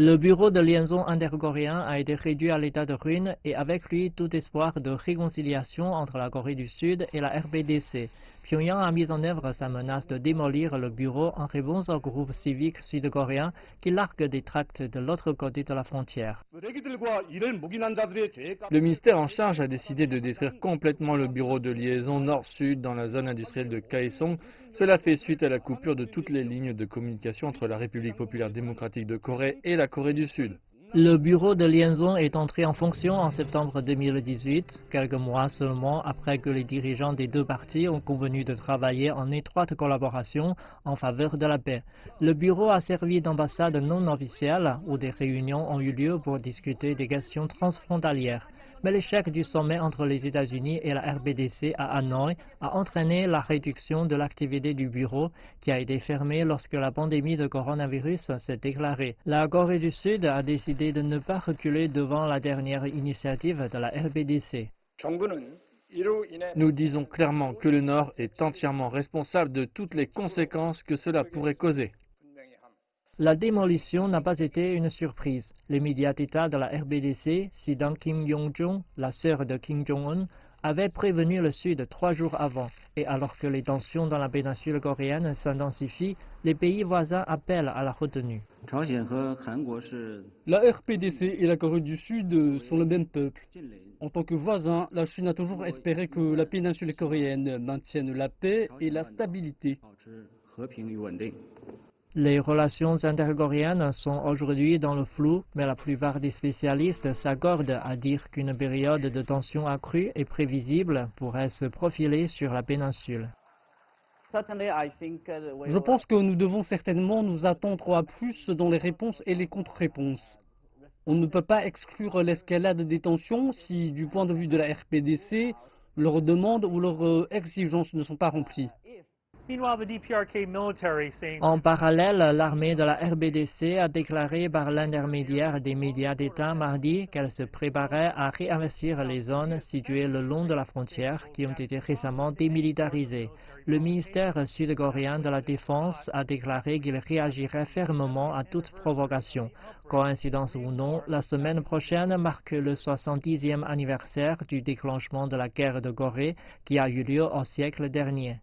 Le bureau de liaison intercoréen a été réduit à l'état de ruine et avec lui tout espoir de réconciliation entre la Corée du Sud et la RPDC. Pyongyang a mis en œuvre sa menace de démolir le bureau en réponse au groupe civique sud-coréen qui largue des tracts de l'autre côté de la frontière. Le ministère en charge a décidé de détruire complètement le bureau de liaison nord-sud dans la zone industrielle de Kaesong. Cela fait suite à la coupure de toutes les lignes de communication entre la République populaire démocratique de Corée et la Corée du Sud. Le bureau de liaison est entré en fonction en septembre 2018, quelques mois seulement après que les dirigeants des deux parties ont convenu de travailler en étroite collaboration en faveur de la paix. Le bureau a servi d'ambassade non officielle où des réunions ont eu lieu pour discuter des questions transfrontalières. Mais l'échec du sommet entre les États-Unis et la RBDC à Hanoï a entraîné la réduction de l'activité du bureau qui a été fermé lorsque la pandémie de coronavirus s'est déclarée. La Corée du Sud a décidé de ne pas reculer devant la dernière initiative de la RBDC. Nous disons clairement que le Nord est entièrement responsable de toutes les conséquences que cela pourrait causer. La démolition n'a pas été une surprise. Les médias d'État de la RBDC, citant Kim Yong-jong, la sœur de Kim Jong-un, avaient prévenu le Sud 3 jours avant. Et alors que les tensions dans la péninsule coréenne s'intensifient, les pays voisins appellent à la retenue. La RPDC et la Corée du Sud sont le même peuple. En tant que voisin, la Chine a toujours espéré que la péninsule coréenne maintienne la paix et la stabilité. Les relations intercoréennes sont aujourd'hui dans le flou, mais la plupart des spécialistes s'accordent à dire qu'une période de tension accrue et prévisible pourrait se profiler sur la péninsule. Je pense que nous devons certainement nous attendre à plus dans les réponses et les contre-réponses. On ne peut pas exclure l'escalade des tensions si, du point de vue de la RPDC, leurs demandes ou leurs exigences ne sont pas remplies. En parallèle, l'armée de la RBDC a déclaré par l'intermédiaire des médias d'État mardi qu'elle se préparait à réinvestir les zones situées le long de la frontière qui ont été récemment démilitarisées. Le ministère sud-coréen de la Défense a déclaré qu'il réagirait fermement à toute provocation. Coïncidence ou non, la semaine prochaine marque le 70e anniversaire du déclenchement de la guerre de Corée qui a eu lieu au siècle dernier.